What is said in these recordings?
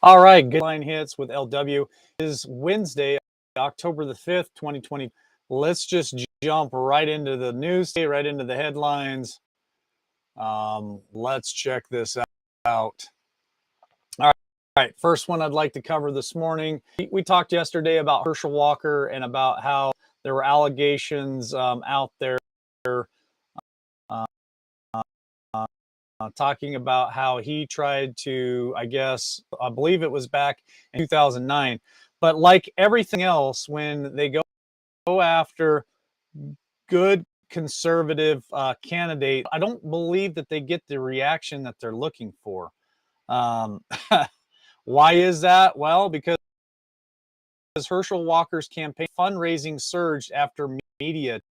All right, good line hits with LW is Wednesday, October the 5th, 2020. Let's just jump right into the news, right into the headlines. Let's check this out. All right, first one I'd like to cover this morning. We talked yesterday about Herschel Walker and about how there were allegations out there talking about how he tried to, I believe it was back in 2009. But like everything else, when they go after good conservative candidate, I don't believe that they get the reaction that they're looking for. Why is that? Well, because Herschel Walker's campaign fundraising surged after media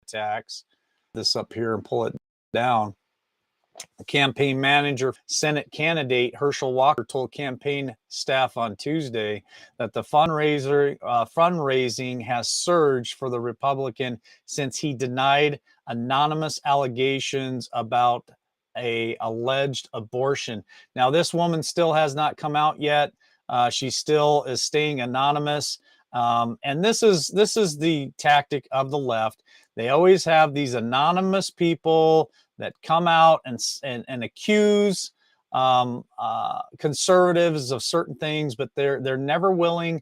attacks. This up here and pull it down. The campaign manager, Senate candidate Herschel Walker, told campaign staff on Tuesday that the fundraising has surged for the Republican since he denied anonymous allegations about a alleged abortion. Now, this woman still has not come out yet. She still is staying anonymous. And this is the tactic of the left. They always have these anonymous people that come out and accuse conservatives of certain things, but they're never willing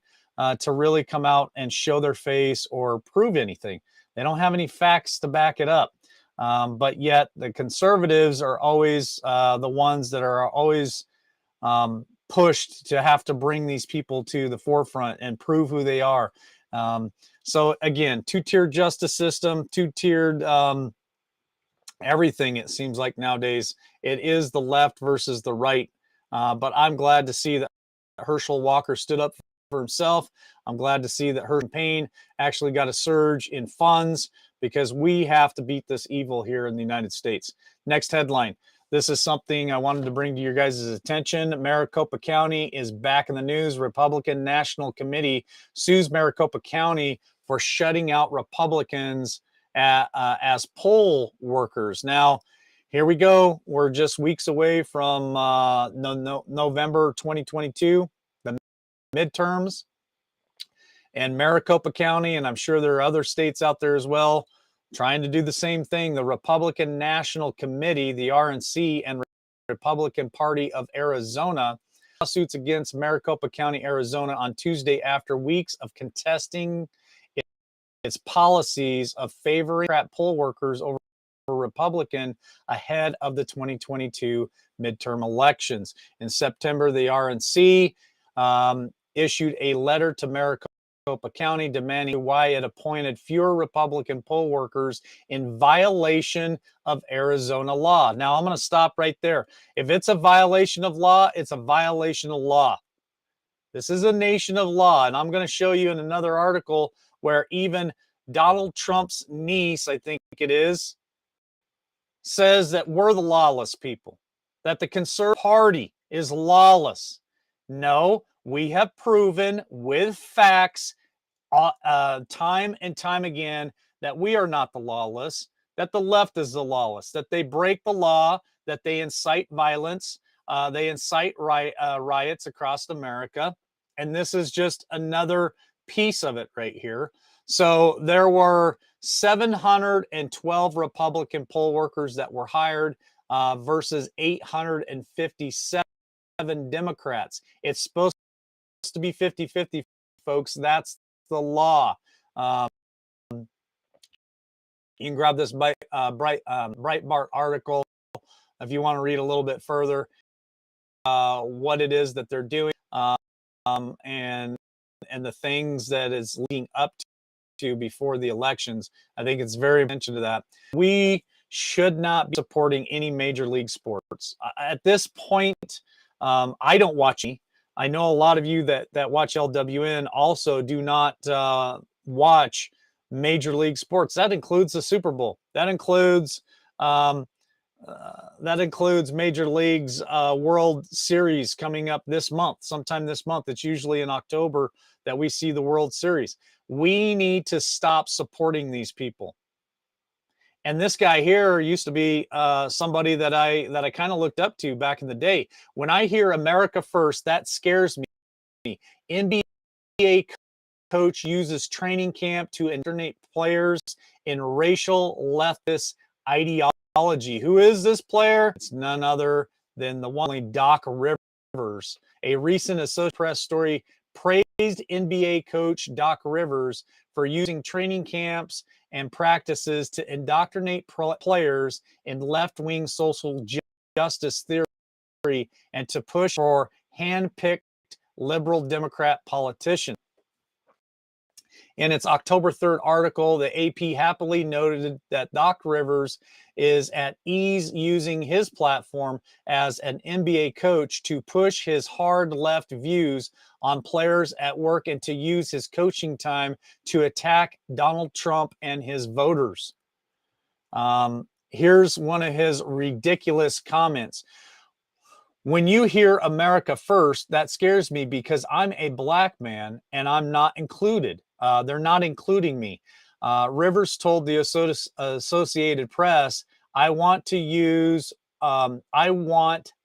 to really come out and show their face or prove anything. They don't have any facts to back it up. But yet the conservatives are always the ones that are always pushed to have to bring these people to the forefront and prove who they are. So again, two-tiered justice system, two-tiered everything. It seems like nowadays it is the left versus the right. But I'm glad to see that Herschel Walker stood up for himself. I'm glad to see that her campaign actually got a surge in funds because we have to beat this evil here in the United States. Next headline. This is something I wanted to bring to your guys' attention. Maricopa County is back in the news. Republican National Committee sues Maricopa County for shutting out Republicans as poll workers. Now, here we go. We're just weeks away from November 2022, the midterms. And Maricopa County, and I'm sure there are other states out there as well, trying to do the same thing. The Republican National Committee, the RNC, and Republican Party of Arizona lawsuits against Maricopa County, Arizona on Tuesday after weeks of contesting its policies of favoring poll workers over Republican ahead of the 2022 midterm elections. In September, the RNC issued a letter to Maricopa County demanding why it appointed fewer Republican poll workers in violation of Arizona law. Now, I'm going to stop right there. If it's a violation of law, it's a violation of law. This is a nation of law, and I'm going to show you in another article where even Donald Trump's niece, I think it is, says that we're the lawless people, that the Conservative Party is lawless. No, we have proven with facts time and time again that we are not the lawless, that the left is the lawless, that they break the law, that they incite violence, they incite riots across America. And this is just another piece of it right here. So there were 712 Republican poll workers that were hired versus 857 Democrats. It's supposed to be 50-50, folks. That's the law. You can grab this Breitbart article if you want to read a little bit further what it is that they're doing and the things that is leading up to before the elections. I think it's very attention to that. We should not be supporting any major league sports at this point. I don't watch any. I know a lot of you that watch LWN also do not watch major league sports. That includes the Super Bowl. That includes Major League's World Series coming up this month, sometime this month. It's usually in October that we see the World Series. We need to stop supporting these people. And this guy here used to be somebody that I kind of looked up to back in the day. When I hear America First, that scares me. NBA coach uses training camp to indoctrinate players in racial leftist ideology. Who is this player? It's none other than the one Doc Rivers. A recent Associated Press story praised NBA coach Doc Rivers for using training camps and practices to indoctrinate players in left-wing social justice theory and to push for hand-picked liberal Democrat politicians. In its October 3rd article, the AP happily noted that Doc Rivers is at ease using his platform as an NBA coach to push his hard left views on players at work and to use his coaching time to attack Donald Trump and his voters. Here's one of his ridiculous comments. When you hear America First, that scares me because I'm a black man and I'm not included. They're not including me. Rivers told the Associated Press, I want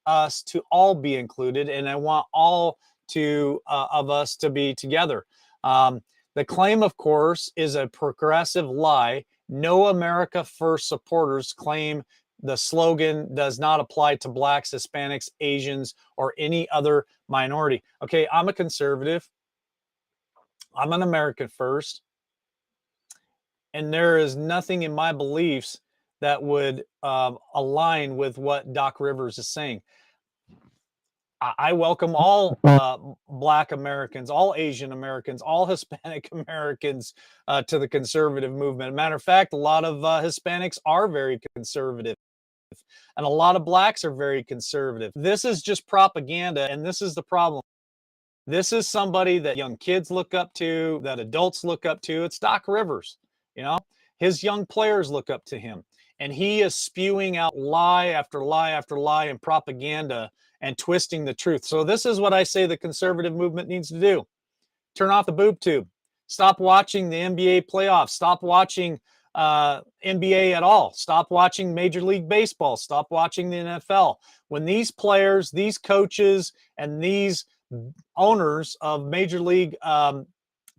us to all be included, and I want all of us to be together. The claim, of course, is a progressive lie. No America First supporters claim the slogan does not apply to blacks, Hispanics, Asians, or any other minority. Okay, I'm a conservative. I'm an American First. And there is nothing in my beliefs that would align with what Doc Rivers is saying. I welcome all Black Americans, all Asian Americans, all Hispanic Americans to the conservative movement. Matter of fact, a lot of Hispanics are very conservative. And a lot of blacks are very conservative. This is just propaganda, and this is the problem. This is somebody that young kids look up to, that adults look up to. It's Doc Rivers, you know. His young players look up to him, and he is spewing out lie after lie after lie and propaganda and twisting the truth. So this is what I say the conservative movement needs to do. Turn off the boob tube. Stop watching the NBA playoffs. Stop watching NBA at all. Stop watching Major League Baseball. Stop watching the NFL. When these players, these coaches, and these owners of Major League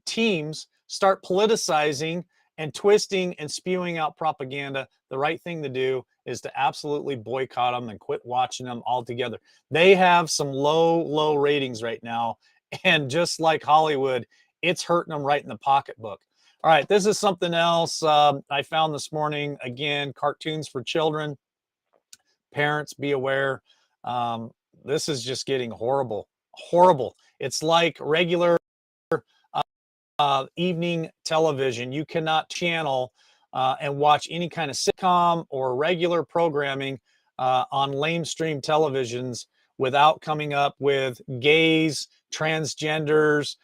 teams start politicizing and twisting and spewing out propaganda, the right thing to do is to absolutely boycott them and quit watching them altogether. They have some low ratings right now. And just like Hollywood, it's hurting them right in the pocketbook. All right, this is something else I found this morning. Again, cartoons for children. Parents, be aware. This is just getting horrible. Horrible. It's like regular evening television. You cannot channel and watch any kind of sitcom or regular programming on lamestream televisions without coming up with gays, transgenders,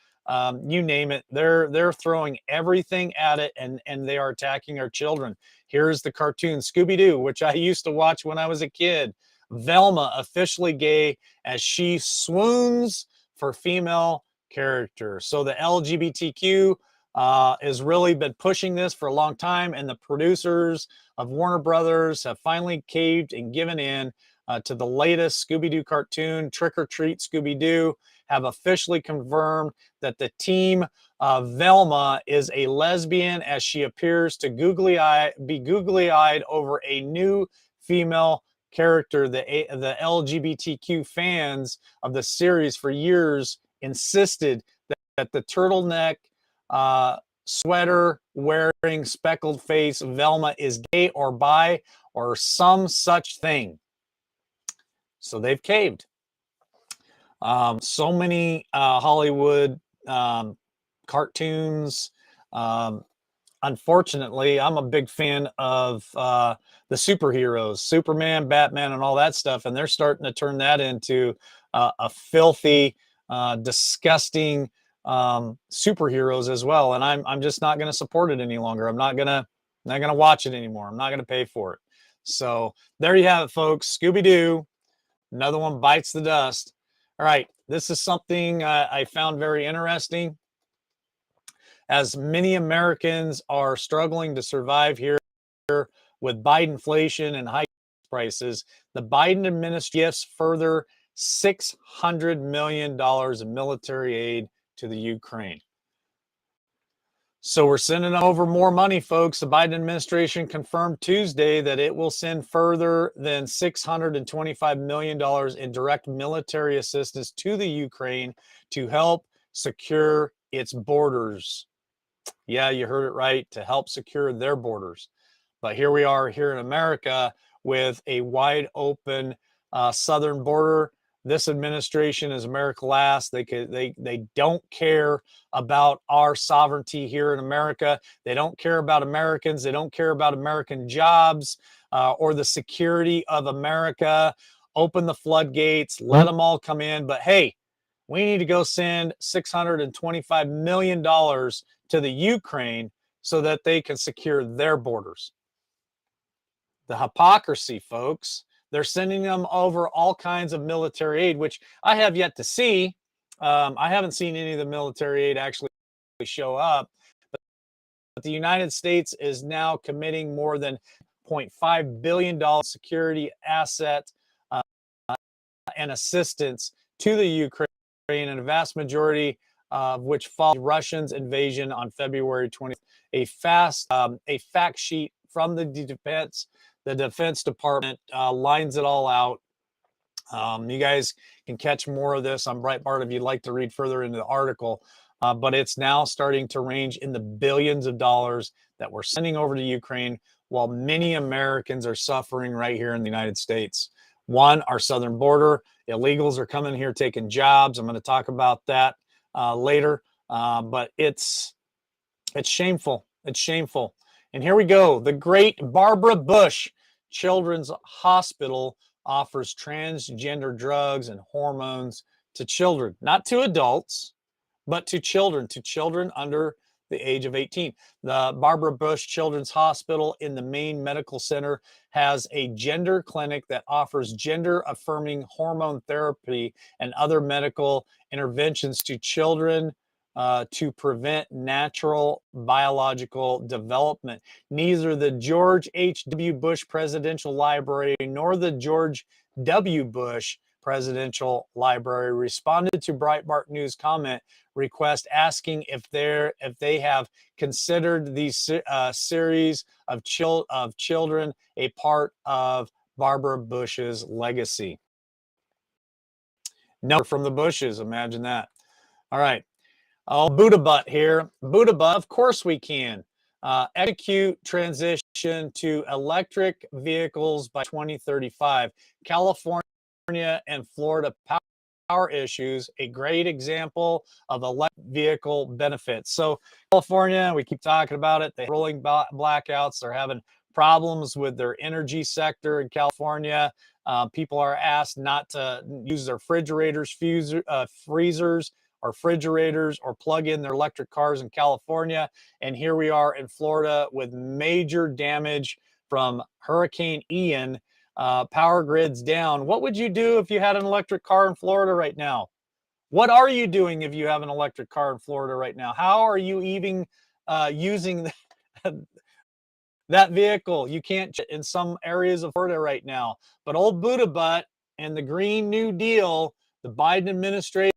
you name it. They're throwing everything at it, and they are attacking our children. Here's the cartoon Scooby-Doo, which I used to watch when I was a kid. Velma officially gay as she swoons for female character. So the LGBTQ has really been pushing this for a long time, and the producers of Warner Brothers have finally caved and given in to the latest Scooby-Doo cartoon. Trick or Treat Scooby-Doo have officially confirmed that the team Velma is a lesbian, as she appears to be googly-eyed over a new female character. The LGBTQ fans of the series for years insisted that the turtleneck sweater wearing speckled face Velma is gay or bi or some such thing. So they've caved. So many Hollywood cartoons. Unfortunately, I'm a big fan of the superheroes, Superman, Batman, and all that stuff, and they're starting to turn that into a filthy, disgusting superheroes as well. And I'm just not going to support it any longer. I'm not gonna watch it anymore. I'm not going to pay for it. So there you have it, folks. Scooby-Doo, another one bites the dust. All right, this is something I found very interesting. As many Americans are struggling to survive here with Bidenflation and high prices, the Biden administration gifts further $600 million in military aid to the Ukraine. So we're sending over more money, folks. The Biden administration confirmed Tuesday that it will send further than $625 million in direct military assistance to the Ukraine to help secure its borders. Yeah, you heard it right, to help secure their borders. But here we are here in America with a wide open southern border. This administration is America last. They don't care about our sovereignty here in America. They don't care about Americans. They don't care about American jobs or the security of America. Open the floodgates, let them all come in. But hey, we need to go send $625 million to the Ukraine so that they can secure their borders. The hypocrisy, folks. They're sending them over all kinds of military aid, which I have yet to see. I haven't seen any of the military aid actually show up. But the United States is now committing more than $0.5 billion security asset and assistance to the Ukraine, and a vast majority of which followed Russians' invasion on February 20th. A fact sheet from the Defense Department lines it all out. You guys can catch more of this on Breitbart if you'd like to read further into the article. But it's now starting to range in the billions of dollars that we're sending over to Ukraine, while many Americans are suffering right here in the United States. One, our southern border. Illegals are coming here taking jobs. I'm going to talk about that later. But it's shameful. It's shameful. And here we go. The great Barbara Bush Children's Hospital offers transgender drugs and hormones to children, not to adults, but to children under the age of 18. The Barbara Bush Children's Hospital in the Maine Medical Center has a gender clinic that offers gender-affirming hormone therapy and other medical interventions to children to prevent natural biological development. Neither the George H.W. Bush Presidential Library nor the George W. Bush Presidential Library responded to Breitbart News comment request asking if they have considered these series of children a part of Barbara Bush's legacy. No, from the Bushes, imagine that. All right. Oh, Buddha butt here. Buddha butt, of course we can. Execute transition to electric vehicles by 2035. California and Florida power issues, a great example of electric vehicle benefits. So California, we keep talking about it. They're rolling blackouts. They're having problems with their energy sector in California. People are asked not to use their refrigerators, freezers, or refrigerators, or plug in their electric cars in California. And here we are in Florida with major damage from Hurricane Ian. Power grids down. What would you do if you had an electric car in Florida right now? What are you doing if you have an electric car in Florida right now? How are you even using that vehicle? You can't in some areas of Florida right now. But old Buddha butt and the Green New Deal, the Biden administration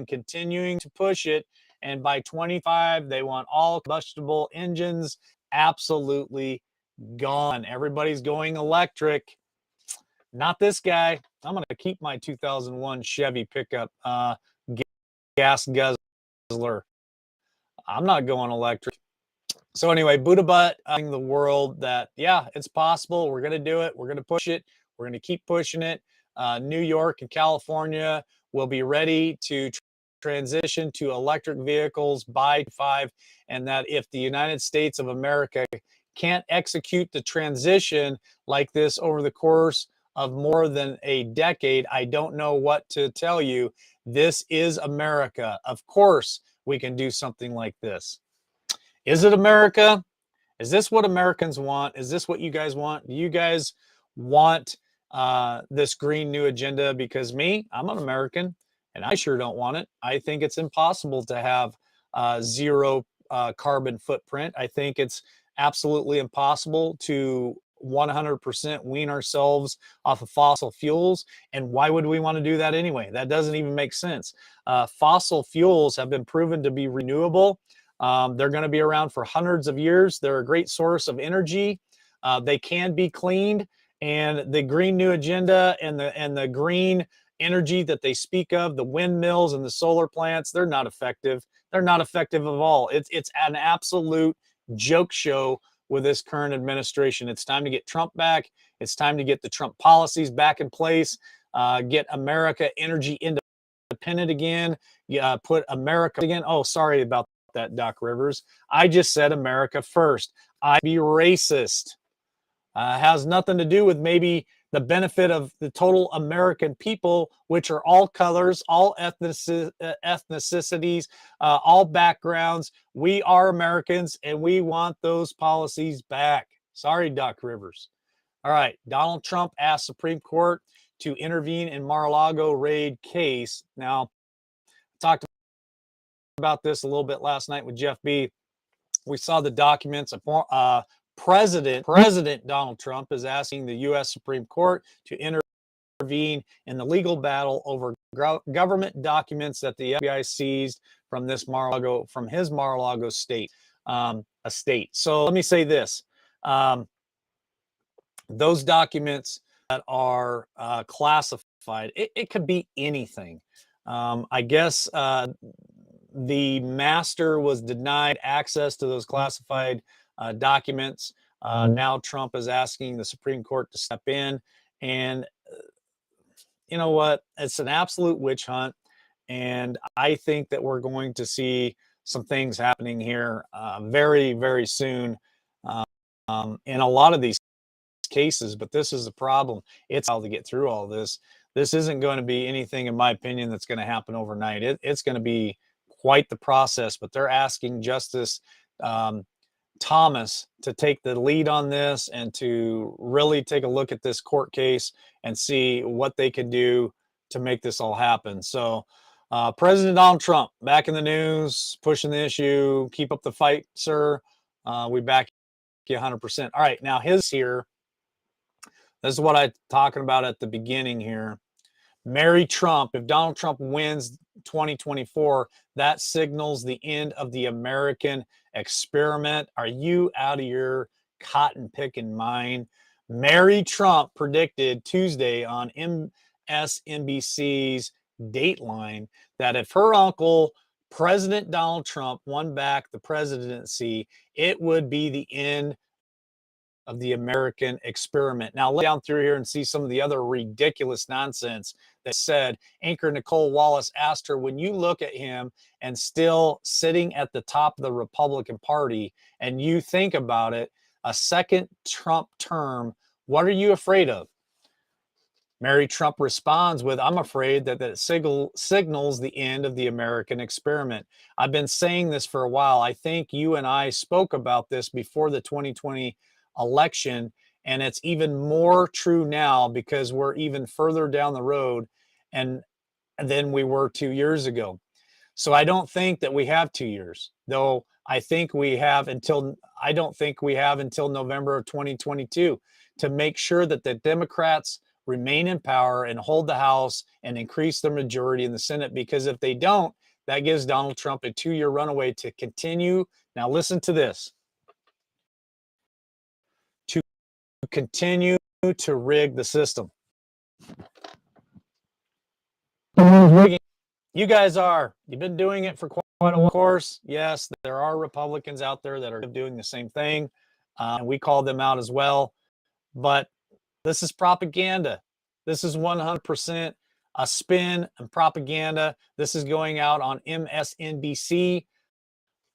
continuing to push it, and by 25 they want all combustible engines absolutely gone. Everybody's going electric. Not this guy. I'm going to keep my 2001 Chevy pickup gas guzzler. I'm not going electric. So anyway, Buddha butt telling the world that, yeah, it's possible. We're going to do it. We're going to push it. We're going to keep pushing it. New York and California will be ready to transition to electric vehicles by 5, and that if the United States of America can't execute the transition like this over the course of more than a decade, I don't know what to tell you. This is America. Of course, we can do something like this. Is it America? Is this what Americans want? Is this what you guys want? Do you guys want this Green New Agenda? Because me, I'm an American, and I sure don't want it. I think it's impossible to have zero carbon footprint. I think it's absolutely impossible to 100% wean ourselves off of fossil fuels. And why would we want to do that anyway? That doesn't even make sense. Fossil fuels have been proven to be renewable. They're going to be around for hundreds of years. They're a great source of energy. They can be cleaned, and the Green New Agenda and the green energy that they speak of, the windmills and the solar plants, they're not effective. They're not effective at all. It's an absolute joke show with this current administration. It's time to get Trump back. It's time to get the Trump policies back in place. Get America energy independent again. Put America again. Oh, sorry about that, Doc Rivers. I just said America first. I be racist. Has nothing to do with maybe the benefit of the total American people, which are all colors, all ethnicities, all backgrounds. We are Americans, and we want those policies back. Sorry, Doc Rivers. All right, Donald Trump asked Supreme Court to intervene in Mar-a-Lago raid case. Now, I talked about this a little bit last night with Jeff B. We saw the documents. President Donald Trump is asking the U.S. Supreme Court to intervene in the legal battle over government documents that the FBI seized from his Mar-a-Lago estate. So let me say this: those documents that are classified, it could be anything. I guess the master was denied access to those classified documents. Now Trump is asking the Supreme Court to step in. And you know what? It's an absolute witch hunt. And I think that we're going to see some things happening here very, very soon in a lot of these cases. But this is the problem. It's how to get through all this. This isn't going to be anything, in my opinion, that's going to happen overnight. It's going to be quite the process, but they're asking Justice Thomas to take the lead on this and to really take a look at this court case and see what they can do to make this all happen. So President Donald Trump back in the news, pushing the issue. Keep up the fight, sir. We back you 100%. All right, now his here. This is what I'm talking about at the beginning here. Marry Trump. If Donald Trump wins 2024, that signals the end of the American experiment. Are you out of your cotton picking mind? Mary Trump predicted Tuesday on MSNBC's Dateline that if her uncle, President Donald Trump, won back the presidency, it would be the end of the American experiment. Now, let's down through here and see some of the other ridiculous nonsense that said. Anchor Nicole Wallace asked her, when you look at him and still sitting at the top of the Republican Party and you think about it, a second Trump term, what are you afraid of? Mary Trump responds with, I'm afraid that it signals the end of the American experiment. I've been saying this for a while. I think you and I spoke about this before the 2020 election, and it's even more true now because we're even further down the road and than we were 2 years ago. So I don't think that we have 2 years, though I don't think we have until November of 2022 to make sure that the Democrats remain in power and hold the House and increase their majority in the Senate, because if they don't, that gives Donald Trump a 2-year runaway to continue. Now listen to this. To continue to rig the system. You guys you've been doing it for quite a while. Of course, yes, there are Republicans out there that are doing the same thing. And we call them out as well. But this is propaganda. This is 100% a spin and propaganda. This is going out on MSNBC.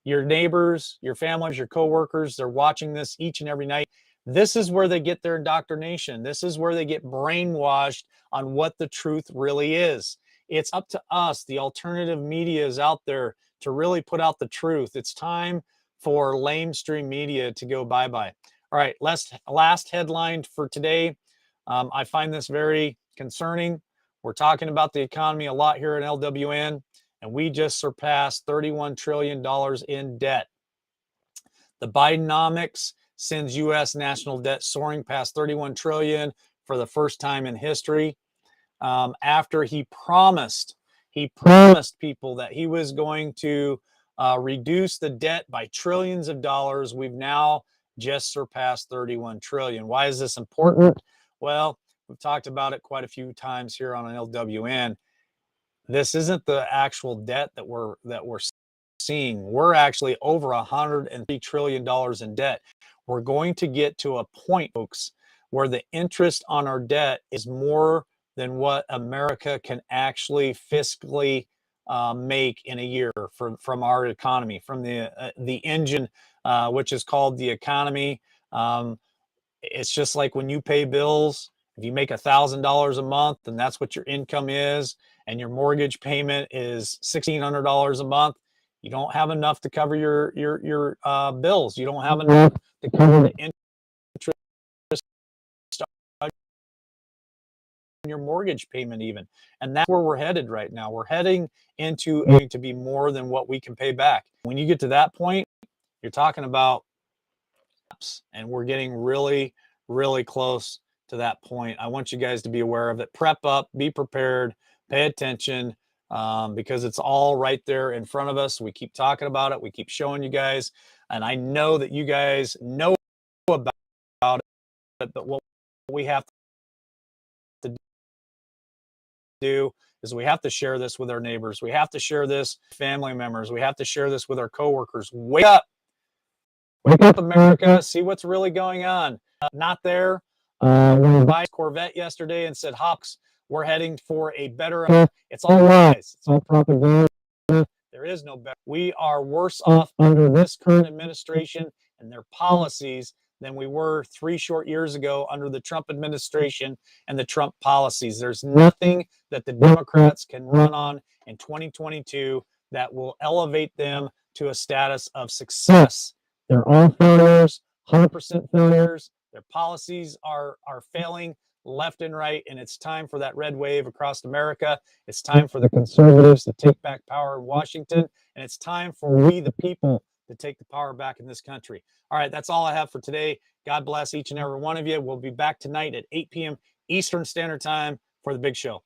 Your neighbors, your families, your coworkers, they're watching this each and every night. This is where they get their indoctrination. This is where they get brainwashed on what the truth really is. It's up to us. The alternative media is out there to really put out the truth. It's time for lamestream media to go bye-bye. All right, last headline for today. I find this very concerning. We're talking about the economy a lot here at LWN, and we just surpassed $31 trillion in debt. The Bidenomics sends U.S. national debt soaring past 31 trillion for the first time in history. After he promised people that he was going to reduce the debt by trillions of dollars, we've now just surpassed 31 trillion. Why is this important? Well, we've talked about it quite a few times here on LWN. This isn't the actual debt that we're seeing. We're actually over $103 trillion in debt. We're going to get to a point, folks, where the interest on our debt is more than what America can actually fiscally make in a year from our economy, from the engine, which is called the economy. It's just like when you pay bills. If you make $1,000 a month, and that's what your income is, and your mortgage payment is $1,600 a month, you don't have enough to cover your bills. You don't have enough to cover the interest on your mortgage payment even. And that's where we're headed right now. We're heading into going to be more than what we can pay back. When you get to that point, you're talking about, and we're getting really, really close to that point. I want you guys to be aware of it. Prep up, be prepared, pay attention, because it's all right there in front of us. We keep talking about it. We keep showing you guys. And I know that you guys know about it, but what we have to do is we have to share this with our neighbors. We have to share this with family members. We have to share this with our coworkers. Wake up. Wake up, America. See what's really going on. Not there. When I Corvette yesterday and said, Hawks, we're heading for a better. It's all lies. It's all propaganda. There is no better. We are worse off under this current administration and their policies than we were 3 short years ago under the Trump administration and the Trump policies. There's nothing that the Democrats can run on in 2022 that will elevate them to a status of success. They're all failures, 100% failures. Their policies are failing left and right, and it's time for that red wave across America. It's time for the conservatives to take back power in Washington, and it's time for we, the people, to take the power back in this country. All right, that's all I have for today. God bless each and every one of you. We'll be back tonight at 8 p.m. Eastern Standard Time for the big show.